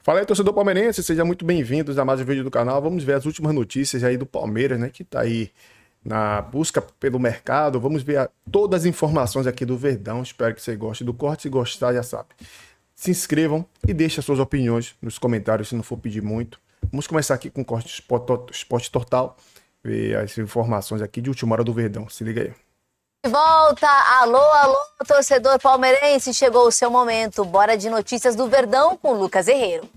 Fala aí, torcedor palmeirense, sejam muito bem-vindos a mais um vídeo do canal. Vamos ver as últimas notícias aí do Palmeiras, né, que tá aí na busca pelo mercado. Vamos ver todas as informações aqui do Verdão. Espero que você goste do corte. Se gostar, já sabe. Se inscrevam e deixem as suas opiniões nos comentários, se não for pedir muito. Vamos começar aqui com o corte Esporte Total. Ver as informações aqui de última hora do Verdão. Se liga aí. De volta, alô, torcedor palmeirense, chegou o seu momento. Bora de notícias do Verdão com Lucas Herrero.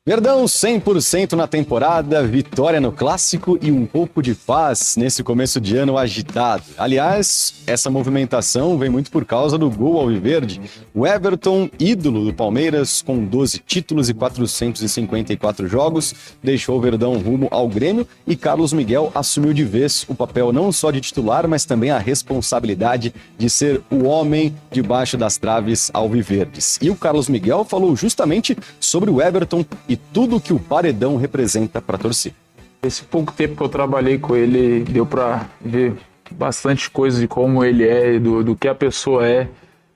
Verdão 100% na temporada, vitória no Clássico e um pouco de paz nesse começo de ano agitado. Aliás, essa movimentação vem muito por causa do gol alviverde. O Everton, ídolo do Palmeiras, com 12 títulos e 454 jogos, deixou o Verdão rumo ao Grêmio e Carlos Miguel assumiu de vez o papel não só de titular, mas também a responsabilidade de ser o homem debaixo das traves alviverdes. E o Carlos Miguel falou justamente sobre o Everton e tudo que o Paredão representa para a torcida. Esse pouco tempo que eu trabalhei com ele, deu para ver bastante coisa de como ele é, do que a pessoa é,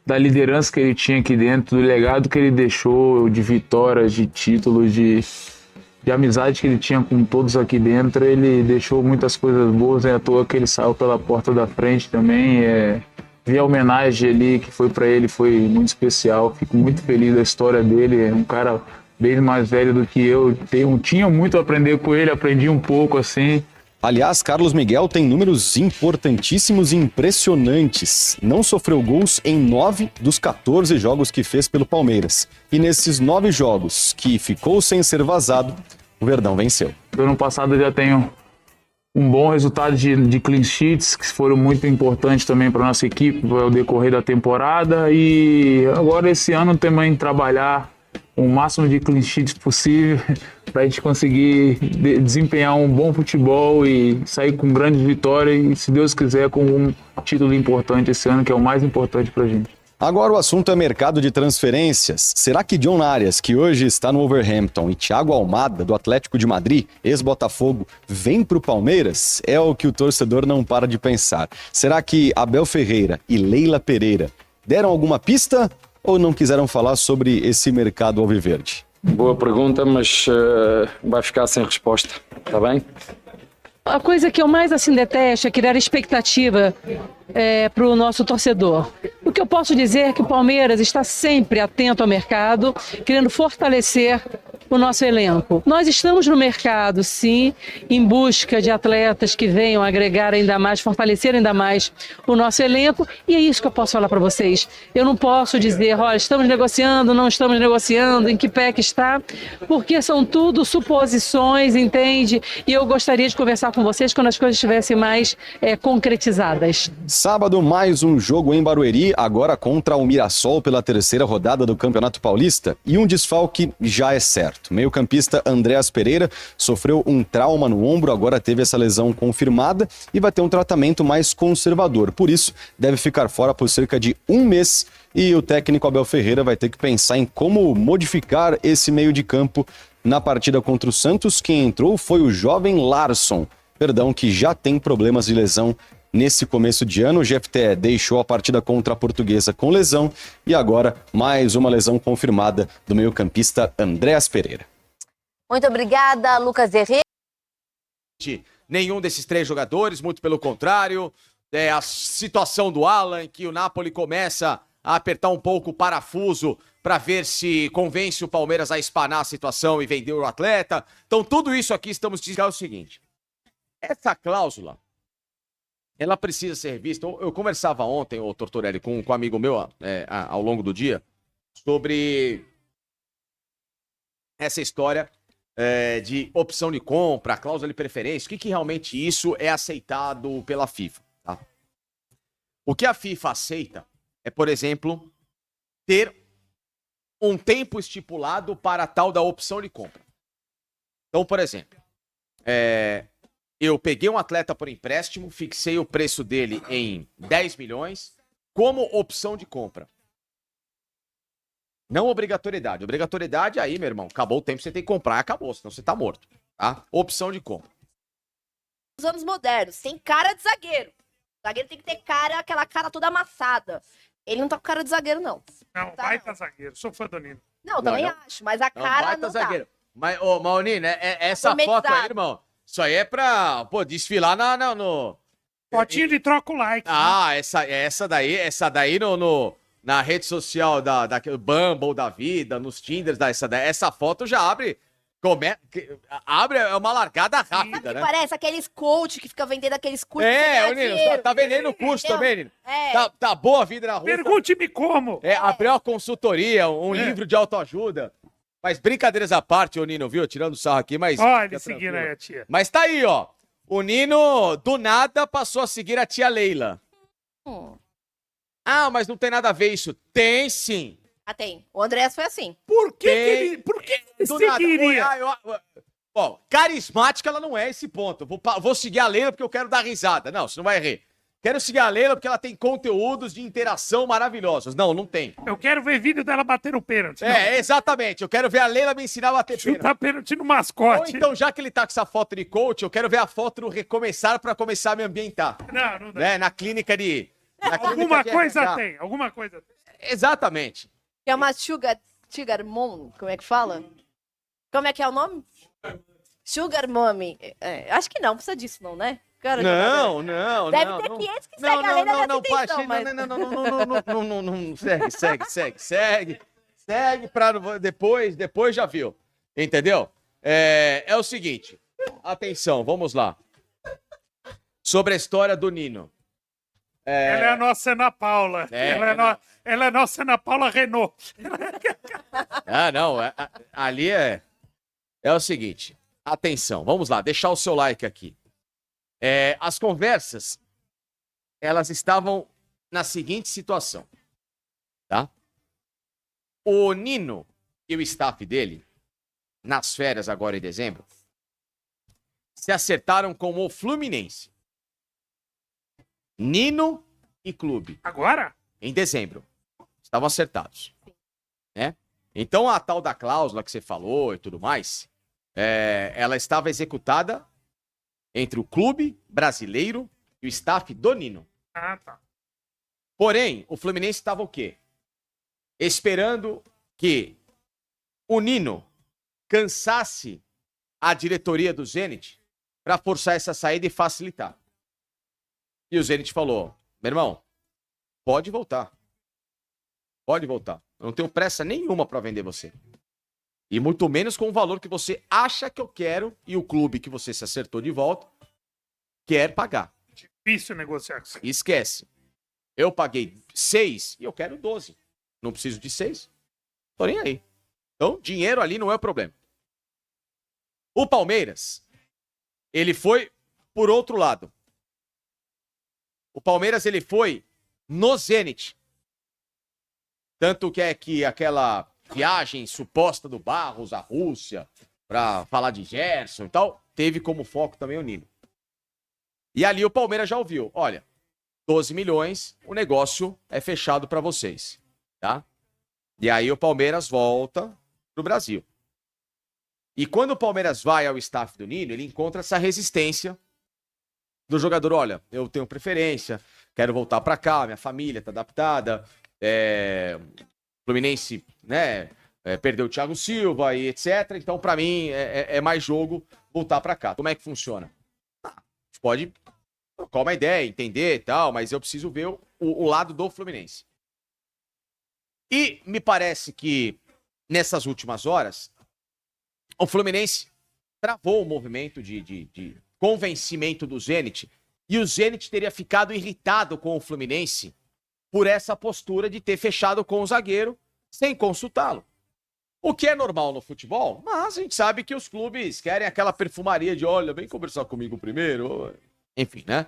da liderança que ele tinha aqui dentro, do legado que ele deixou, de vitórias, de títulos, de amizade que ele tinha com todos aqui dentro. Ele deixou muitas coisas boas, é à toa que ele saiu pela porta da frente também. Vi a homenagem ali que foi para ele, foi muito especial. Fico muito feliz da história dele, é um cara bem mais velho do que eu, tinha muito a aprender com ele, aprendi um pouco assim. Aliás, Carlos Miguel tem números importantíssimos e impressionantes. Não sofreu gols em 9 dos 14 jogos que fez pelo Palmeiras. E nesses 9 jogos que ficou sem ser vazado, o Verdão venceu. No ano passado eu já tenho um bom resultado de clean sheets, que foram muito importantes também para a nossa equipe, ao decorrer da temporada. E agora esse ano também trabalhar o máximo de clean sheets possível para a gente conseguir desempenhar um bom futebol e sair com grandes vitórias e, se Deus quiser, com um título importante esse ano, que é o mais importante para a gente. Agora o assunto é mercado de transferências. Será que John Arias, que hoje está no Wolverhampton, e Thiago Almada, do Atlético de Madrid, ex-Botafogo, vem para o Palmeiras? É o que o torcedor não para de pensar. Será que Abel Ferreira e Leila Pereira deram alguma pista ou não quiseram falar sobre esse mercado alviverde? Boa pergunta, mas vai ficar sem resposta, está bem? A coisa que eu mais detesto é criar expectativa para o nosso torcedor. O que eu posso dizer é que o Palmeiras está sempre atento ao mercado, querendo fortalecer o nosso elenco. Nós estamos no mercado, sim, em busca de atletas que venham agregar ainda mais, fortalecer ainda mais o nosso elenco, e é isso que eu posso falar para vocês. Eu não posso dizer, olha, estamos negociando, não estamos negociando, em que pé que está, porque são tudo suposições, entende? E eu gostaria de conversar com vocês quando as coisas estivessem mais concretizadas. Sábado, mais um jogo em Barueri, agora contra o Mirassol pela terceira rodada do Campeonato Paulista, e um desfalque já é certo. Meio-campista Andréas Pereira sofreu um trauma no ombro, agora teve essa lesão confirmada e vai ter um tratamento mais conservador. Por isso, deve ficar fora por cerca de um mês e o técnico Abel Ferreira vai ter que pensar em como modificar esse meio de campo. Na partida contra o Santos, quem entrou foi o jovem Larsson, que já tem problemas de lesão nesse começo de ano. O GFT deixou a partida contra a Portuguesa com lesão e agora mais uma lesão confirmada do meio-campista Andréas Pereira. Muito obrigada, Lucas Herrero. Nenhum desses 3 jogadores, muito pelo contrário. A situação do Alan, que o Napoli começa a apertar um pouco o parafuso para ver se convence o Palmeiras a espanar a situação e vender o atleta. Então tudo isso aqui estamos dizendo o seguinte: essa cláusula, ela precisa ser vista. Eu conversava ontem, ô Tortorelli, com um amigo meu ao longo do dia, sobre essa história de opção de compra, cláusula de preferência, o que realmente isso é aceitado pela FIFA. Tá? O que a FIFA aceita é, por exemplo, ter um tempo estipulado para a tal da opção de compra. Então, por exemplo, eu peguei um atleta por empréstimo, fixei o preço dele em 10 milhões como opção de compra. Não obrigatoriedade. Obrigatoriedade, aí, meu irmão, acabou o tempo, você tem que comprar, acabou, senão você tá morto. Tá? Opção de compra. Nos anos modernos, tem cara de zagueiro. O zagueiro tem que ter cara, aquela cara toda amassada. Ele não tá com cara de zagueiro, não. Não, Tá, baita zagueiro. Sou fã do Nino. Não, também não. acho, mas a Não, cara baita não tá. zagueiro. Mas, ô, Maurino, essa foto aí, Gourmetizado. irmão, isso aí é pra, pô, desfilar no... Fotinho de troca o like. Ah, essa daí na rede social da Bumble da vida, nos Tinders, essa foto já abre, abre é uma largada rápida, Que né? parece aqueles coach que fica vendendo aqueles cursos. Ô Nino, tá vendendo curso Entendeu? também, Nino? É. Tá boa a vida na rua. Pergunte-me como. Abriu uma consultoria, um livro de autoajuda. Mas brincadeiras à parte, ô Nino, viu? Tirando sarro aqui, mas... Olha ele fica seguindo tranquilo. aí a tia. Mas tá aí, ó. O Nino, do nada, passou a seguir a tia Leila. Ah, mas não tem nada a ver isso. Tem sim. Ah, tem. O Andrés foi assim. Por que, Tem. ele, por que ele Do nada. seguiria? Ó, carismática ela não é esse ponto. Vou seguir a Leila porque eu quero dar risada. Não, você não vai rir. Quero seguir a Leila porque ela tem conteúdos de interação maravilhosos. Não tem. Eu quero ver vídeo dela bater o pênalti. Exatamente. Eu quero ver a Leila me ensinar a bater pênalti. Chutar pênalti no Ou mascote. então, já que ele tá com essa foto de coach, eu quero ver a foto do recomeçar pra começar a me ambientar. Não dá. Né? Na clínica de... Alguma coisa tem, alguma coisa tem. Exatamente. Que é uma Sugar Mom, como é que fala? Como é que é o nome? Sugar Mommy. Acho que não, precisa disso não, né? Cara, Não. Deve ter 500 que segue a Leila nessa intenção, mas... Não, segue pra depois já viu, entendeu? É o seguinte, atenção, vamos lá. Sobre a história do Nino. Ela é a nossa Ana Paula. Ela é a nossa Ana Paula Renault. Não, ali é o seguinte, atenção, vamos lá, deixar o seu like aqui. As conversas, elas estavam na seguinte situação, tá? O Nino e o staff dele, nas férias agora em dezembro, se acertaram com o Fluminense. Nino e clube. Agora? Em dezembro. Estavam acertados. Né? Então a tal da cláusula que você falou e tudo mais, ela estava executada entre o clube brasileiro e o staff do Nino. Ah, tá. Porém, o Fluminense estava o quê? Esperando que o Nino cansasse a diretoria do Zenit para forçar essa saída e facilitar. E o Zenit falou, meu irmão, pode voltar. Pode voltar. Eu não tenho pressa nenhuma para vender você. E muito menos com o valor que você acha que eu quero e o clube que você se acertou de volta quer pagar. Difícil negociar com você. Esquece. Eu paguei 6 e eu quero 12. Não preciso de 6. Tô nem aí. Então, dinheiro ali não é o problema. O Palmeiras, ele foi por outro lado. O Palmeiras, ele foi no Zenit. Tanto que é que aquela viagem suposta do Barros à Rússia pra falar de Gerson e tal, teve como foco também o Nino. E ali o Palmeiras já ouviu, olha, 12 milhões, o negócio é fechado pra vocês, tá? E aí o Palmeiras volta pro Brasil. E quando o Palmeiras vai ao staff do Nino, ele encontra essa resistência do jogador, olha, eu tenho preferência, quero voltar pra cá, minha família tá adaptada, Fluminense, né, perdeu o Thiago Silva e etc, então pra mim é mais jogo voltar pra cá. Como é que funciona? A gente pode trocar uma ideia, entender e tal, mas eu preciso ver o lado do Fluminense. E me parece que nessas últimas horas, o Fluminense travou o movimento de convencimento do Zenit e o Zenit teria ficado irritado com o Fluminense por essa postura de ter fechado com o zagueiro sem consultá-lo. O que é normal no futebol, mas a gente sabe que os clubes querem aquela perfumaria de, olha, vem conversar comigo primeiro. Enfim, né?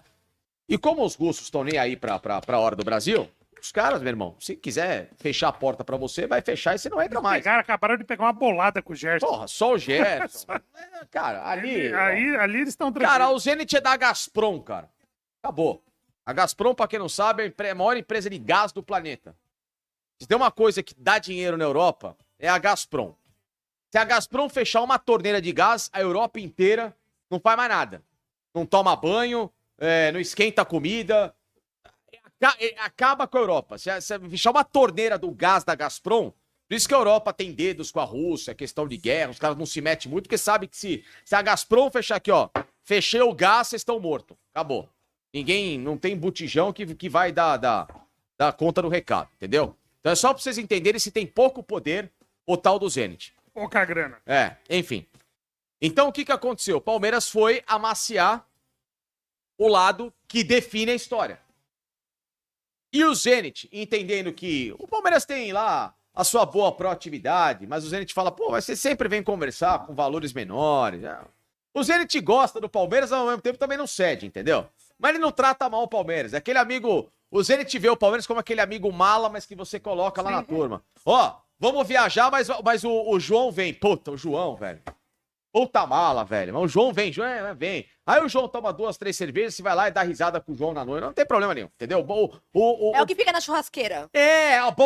E como os russos estão nem aí pra hora do Brasil, os caras, meu irmão, se quiser fechar a porta pra você, vai fechar e você não entra mais. Acabaram de pegar uma bolada com o Gerson. Porra, só o Gerson. Cara, ali eles estão tranquilos. Cara, o Zenit é da Gazprom, cara. Acabou. A Gazprom, pra quem não sabe, é a maior empresa de gás do planeta. Se tem uma coisa que dá dinheiro na Europa, é a Gazprom. Se a Gazprom fechar uma torneira de gás, a Europa inteira não faz mais nada. Não toma banho, não esquenta a comida. Acaba com a Europa. Se fechar uma torneira do gás da Gazprom, Por isso que a Europa tem dedos com a Rússia, questão de guerra, os caras não se metem muito, porque sabe que se a Gazprom fechar aqui, ó, fechei o gás, vocês estão mortos. Acabou. Ninguém, não tem botijão que vai dar conta do recado, entendeu? Então é só pra vocês entenderem se tem pouco poder o tal do Zenit. Pouca grana. Enfim. Então o que aconteceu? O Palmeiras foi amaciar o lado que define a história. E o Zenit, entendendo que o Palmeiras tem lá a sua boa proatividade, mas o Zenit fala, pô, mas você sempre vem conversar com valores menores. O Zenit gosta do Palmeiras, ao mesmo tempo também não cede, entendeu? Mas ele não trata mal o Palmeiras. É aquele amigo... O Zenit vê o Palmeiras como aquele amigo mala, mas que você coloca lá na turma. Ó, vamos viajar, mas o João vem. Puta, o João, velho. Puta mala, velho. Mas o João vem, vem. Aí o João toma 2, 3 cervejas, você vai lá e dá risada com o João na noite. Não tem problema nenhum, entendeu? É o que fica na churrasqueira.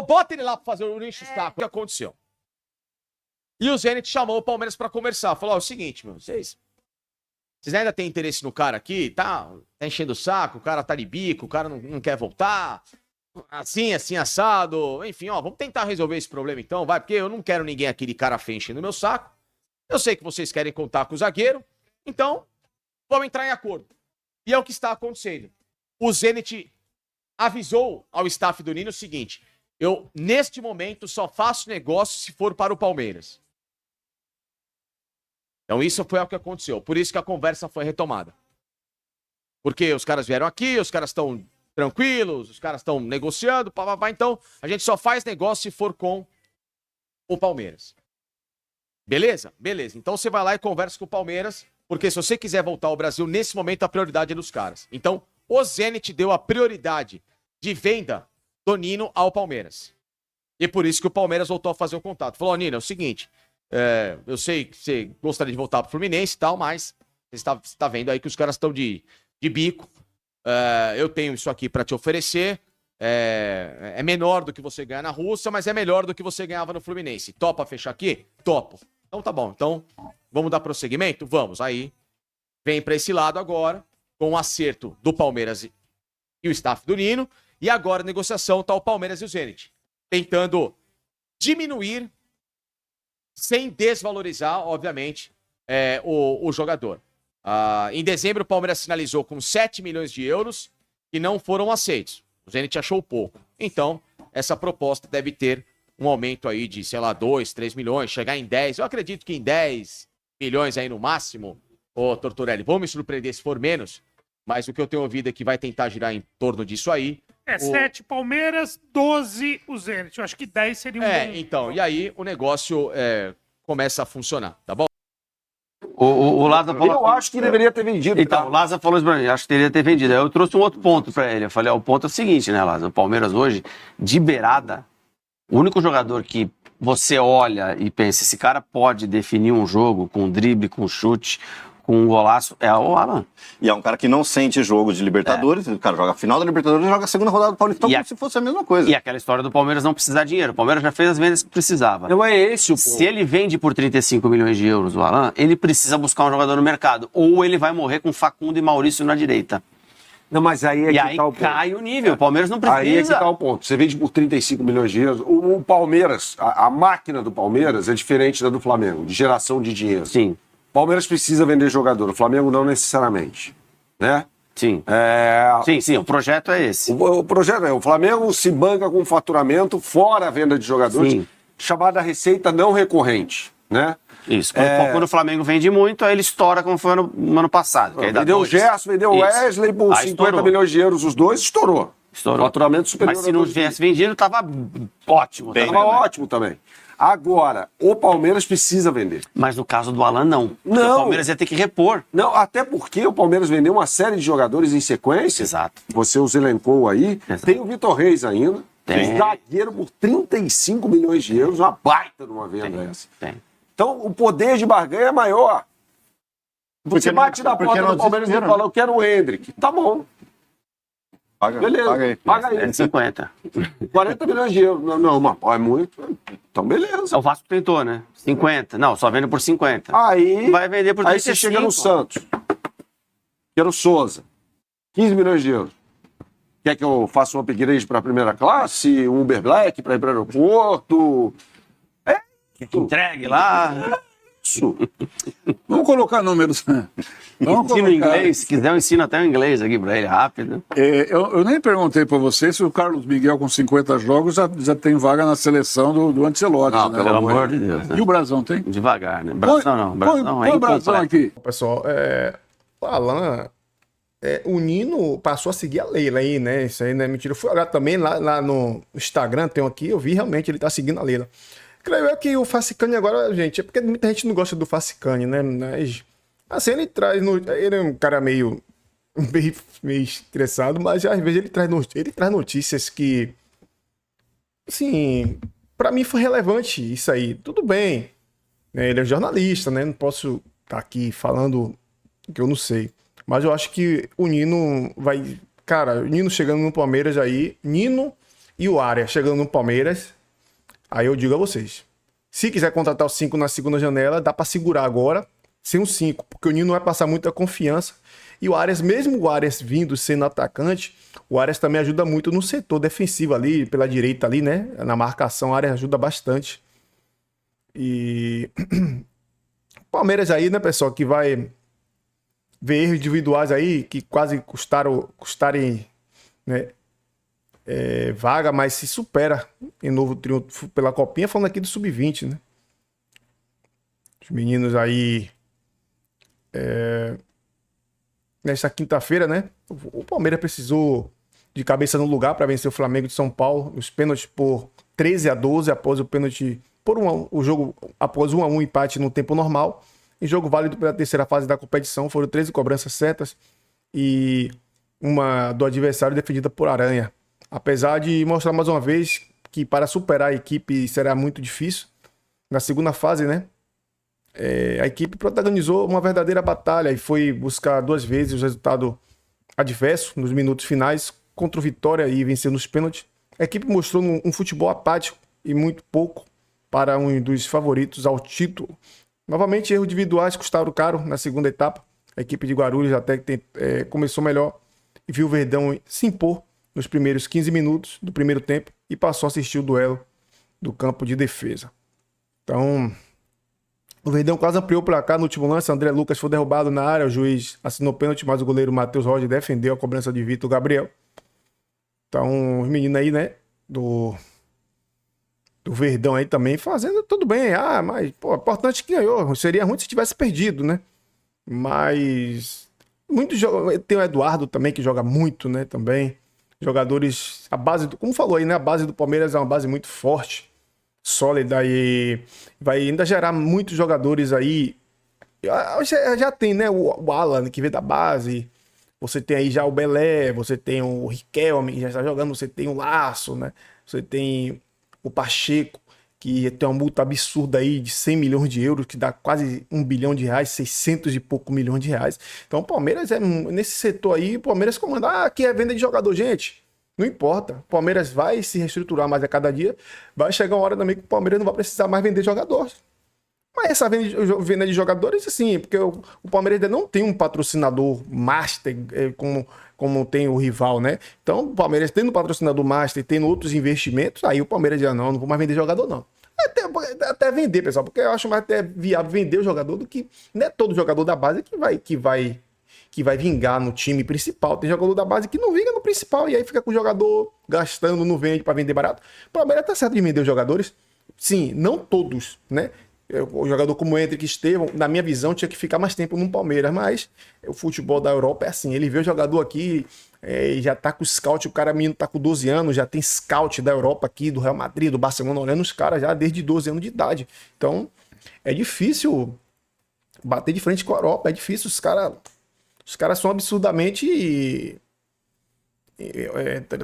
Bota ele lá pra fazer o enche o saco. O que aconteceu? E o Zenit chamou o Palmeiras pra conversar. Falou, ó, é o seguinte, meu, vocês ainda têm interesse no cara aqui? Tá enchendo o saco, o cara tá de bico, o cara não quer voltar. Assim, assado. Enfim, ó, vamos tentar resolver esse problema então, vai, porque eu não quero ninguém aqui de cara feia enchendo o meu saco. Eu sei que vocês querem contar com o zagueiro, então vamos entrar em acordo. E é o que está acontecendo. O Zenit avisou ao staff do Nino o seguinte, eu, neste momento, só faço negócio se for para o Palmeiras. Então isso foi o que aconteceu. Por isso que a conversa foi retomada. Porque os caras vieram aqui, os caras estão tranquilos, os caras estão negociando, então a gente só faz negócio se for com o Palmeiras. Beleza? Beleza. Então você vai lá e conversa com o Palmeiras, porque se você quiser voltar ao Brasil, nesse momento a prioridade é dos caras. Então o Zenit deu a prioridade de venda do Nino ao Palmeiras. E por isso que o Palmeiras voltou a fazer o contato. Falou, Nino, é o seguinte... eu sei que você gostaria de voltar pro Fluminense e tal, mas você está vendo aí que os caras estão de bico. Eu tenho isso aqui para te oferecer. É menor do que você ganha na Rússia, mas é melhor do que você ganhava no Fluminense. Topa fechar aqui? Topo. Então tá bom. Então vamos dar prosseguimento? Vamos. Aí vem para esse lado agora, com o acerto do Palmeiras e o staff do Nino. E agora a negociação tá o Palmeiras e o Zenit. Tentando diminuir sem desvalorizar, obviamente, o jogador. Em dezembro, o Palmeiras sinalizou com 7 milhões de euros que não foram aceitos. O Zenit achou pouco. Então, essa proposta deve ter um aumento aí de, sei lá, 2, 3 milhões, chegar em 10. Eu acredito que em 10 milhões aí no máximo, ô Tortorelli, vou me surpreender se for menos, mas o que eu tenho ouvido é que vai tentar girar em torno disso aí. 7 Palmeiras, 12 o Zenit. Eu acho que 10 seria um bom... Então, e aí o negócio começa a funcionar, tá bom? O Lázaro falou... Eu acho que deveria ter vendido. Então, o Lázaro falou isso pra mim, acho que deveria ter vendido. Aí eu trouxe um outro ponto pra ele. Eu falei, o ponto é o seguinte, né, Lázaro? O Palmeiras hoje, de beirada, o único jogador que você olha e pensa, esse cara pode definir um jogo com drible, com chute, com um golaço, é o Alan. E é um cara que não sente jogo de Libertadores, o cara joga a final da Libertadores e joga a segunda rodada do Paulistão como se fosse a mesma coisa. E aquela história do Palmeiras não precisar de dinheiro. O Palmeiras já fez as vendas que precisava. Não é esse o ponto. Se ele vende por 35 milhões de euros o Alan, ele precisa buscar um jogador no mercado. Ou ele vai morrer com Facundo e Maurício na direita. Não, mas aí é e que aí tá o ponto. cai o nível. O Palmeiras não precisa. Aí é que tá o ponto. Você vende por 35 milhões de euros. O Palmeiras, a máquina do Palmeiras é diferente da do Flamengo, de geração de dinheiro. Sim. O Palmeiras precisa vender jogador, o Flamengo não necessariamente, né? Sim. Sim, o projeto é esse. O projeto o Flamengo se banca com faturamento fora a venda de jogadores, Sim. chamada receita não recorrente, né? Isso, quando o Flamengo vende muito, aí ele estoura como foi no ano passado. Vendeu o Gerson, vendeu o Wesley por 50 milhões de euros, os dois, estourou. Faturamento superior. Mas se não tivesse vendido, tava ótimo. Tava ótimo também. Agora, o Palmeiras precisa vender. Mas no caso do Alan, não. Não. O Palmeiras ia ter que repor. Não, até porque o Palmeiras vendeu uma série de jogadores em sequência. Exato. Você os elencou aí. Exato. Tem o Vitor Reis ainda. Tem. Zagueiro por 35 milhões de euros. Uma baita de uma venda essa. Tem. Então, o poder de barganha é maior. Você bate na porta do Palmeiras e fala, eu quero o Hendrick. Tá bom. Beleza, paga aí. 50. 40 milhões de euros. Não, mas é muito. Então, beleza. O Vasco tentou, né? 50. Não, só vende por 50. Aí, vai vender por 35. Aí você chega no Santos. Quero o Souza. 15 milhões de euros. Quer que eu faça um upgrade para a primeira classe? Um Uber Black para ir para o aeroporto? Entregue lá. Isso. Vamos colocar números. Vamos Ensino inglês, se quiser eu ensino até o inglês aqui para ele, rápido. Eu nem perguntei para você se o Carlos Miguel com 50 jogos já tem vaga na seleção do Ancelotti. Não, né? pelo amor de Deus. Né? E o Brasão tem? Devagar, né? Brasão não. Brasão põe o Brasão aqui. Pessoal, o Alan, o Nino passou a seguir a Leila aí, né? Isso aí não é mentira. Eu fui olhar também lá no Instagram, tem um aqui, eu vi realmente ele tá seguindo a Leila. Creio que o Facicani agora, gente, é porque muita gente não gosta do Facicani, né? Mas, assim, ele é um cara meio estressado, mas às vezes ele traz notícias que, assim, pra mim foi relevante isso aí. Tudo bem, né? Ele é jornalista, né? Não posso estar aqui falando que eu não sei. Mas eu acho que o Nino vai... Cara, o Nino chegando no Palmeiras aí, Nino e o Arias chegando no Palmeiras... Aí eu digo a vocês, se quiser contratar o 5 na segunda janela, dá pra segurar agora, sem o 5, porque o Nino vai passar muita confiança. E o Arias, mesmo o Arias vindo sendo atacante, o Arias também ajuda muito no setor defensivo ali, pela direita ali, né? Na marcação, o Arias ajuda bastante. E Palmeiras aí, né, pessoal, que vai ver erros individuais aí, que quase custarem, né? Vaga, mas se supera em novo triunfo pela Copinha, falando aqui do Sub-20, né? Os meninos aí nesta quinta-feira, né? O Palmeiras precisou de cabeça no lugar para vencer o Flamengo de São Paulo, os pênaltis por 13-12 após o pênalti o jogo após 1-1 empate no tempo normal. Em jogo válido pela terceira fase da competição, foram 13 cobranças certas e uma do adversário defendida por Aranha. Apesar de mostrar mais uma vez que para superar a equipe será muito difícil, na segunda fase, né? A equipe protagonizou uma verdadeira batalha e foi buscar 2 vezes o resultado adverso nos minutos finais contra o Vitória e vencendo os pênaltis. A equipe mostrou um futebol apático e muito pouco para um dos favoritos ao título. Novamente, erros individuais custaram caro na segunda etapa. A equipe de Guarulhos até começou melhor e viu o Verdão se impor nos primeiros 15 minutos do primeiro tempo e passou a assistir o duelo do campo de defesa. Então, o Verdão quase ampliou o placar no último lance. André Lucas foi derrubado na área, o juiz assinou pênalti, mas o goleiro Matheus Roger defendeu a cobrança de Vitor Gabriel. Então, os meninos aí, né, do Verdão aí também fazendo tudo bem. Mas, pô, importante que ganhou. Seria ruim se tivesse perdido, né? Mas tem o Eduardo também, que joga muito, né, também. Jogadores, a base, como falou aí, né? A base do Palmeiras é uma base muito forte, sólida e vai ainda gerar muitos jogadores aí. Já tem, né? O Alan, que veio da base. Você tem aí já o Belé, você tem o Riquelme, que já está jogando. Você tem o Laço, né? Você tem o Pacheco, que tem uma multa absurda aí de 100 milhões de euros, que dá quase 1 bilhão de reais, 600 e pouco milhões de reais. Então o Palmeiras nesse setor aí, o Palmeiras comanda, aqui é venda de jogador, gente. Não importa, o Palmeiras vai se reestruturar mais a cada dia, vai chegar uma hora também que o Palmeiras não vai precisar mais vender jogadores. Mas essa venda de jogadores, assim, porque o Palmeiras ainda não tem um patrocinador master como tem o rival, né? Então, o Palmeiras tendo patrocinador master, tendo outros investimentos, aí o Palmeiras já não vou mais vender jogador, não. Até vender, pessoal, porque eu acho mais até viável vender o jogador do que... Não é todo jogador da base que vai vingar no time principal. Tem jogador da base que não vinga no principal, e aí fica com o jogador gastando, não vende para vender barato. O Palmeiras tá certo de vender os jogadores. Sim, não todos, né? O jogador como o Hendrick Estevão, na minha visão, tinha que ficar mais tempo no Palmeiras, mas o futebol da Europa é assim, ele vê o jogador aqui, já tá com o scout, o cara menino tá com 12 anos, já tem scout da Europa aqui, do Real Madrid, do Barcelona, olhando os caras já desde 12 anos de idade. Então, é difícil bater de frente com a Europa, é difícil, os caras são absurdamente...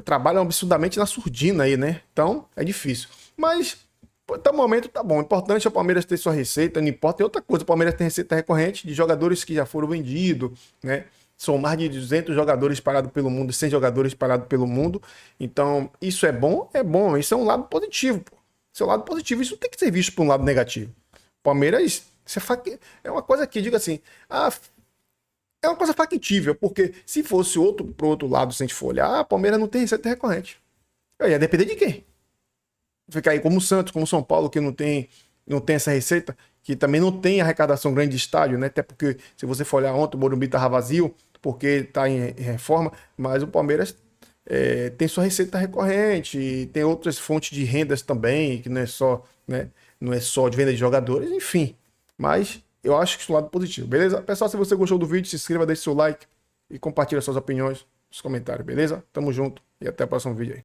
trabalham absurdamente na surdina aí, né? Então, é difícil. Mas... Até o momento tá bom. O importante é o Palmeiras ter sua receita, não importa. E outra coisa, o Palmeiras tem receita recorrente de jogadores que já foram vendidos, né? São mais de 200 jogadores espalhados pelo mundo, 100 jogadores espalhados pelo mundo. Então, isso é bom? É bom. Isso é um lado positivo, pô. Isso é um lado positivo. Isso não tem que ser visto por um lado negativo. Palmeiras, é uma coisa que, diga assim, é uma coisa factível, porque se fosse pro outro lado, se a gente for olhar, Palmeiras não tem receita recorrente. Ia depender de quem? Ficar aí como o Santos, como o São Paulo, que não tem não tem essa receita, que também não tem arrecadação grande de estádio, né? Até porque, se você for olhar ontem, o Morumbi estava vazio, porque está em reforma, mas o Palmeiras tem sua receita recorrente, tem outras fontes de rendas também, que não é só, né? Não é só de venda de jogadores, enfim. Mas eu acho que isso é um lado positivo, beleza? Pessoal, se você gostou do vídeo, se inscreva, deixe seu like e compartilhe suas opiniões nos comentários, beleza? Tamo junto e até o próximo vídeo aí.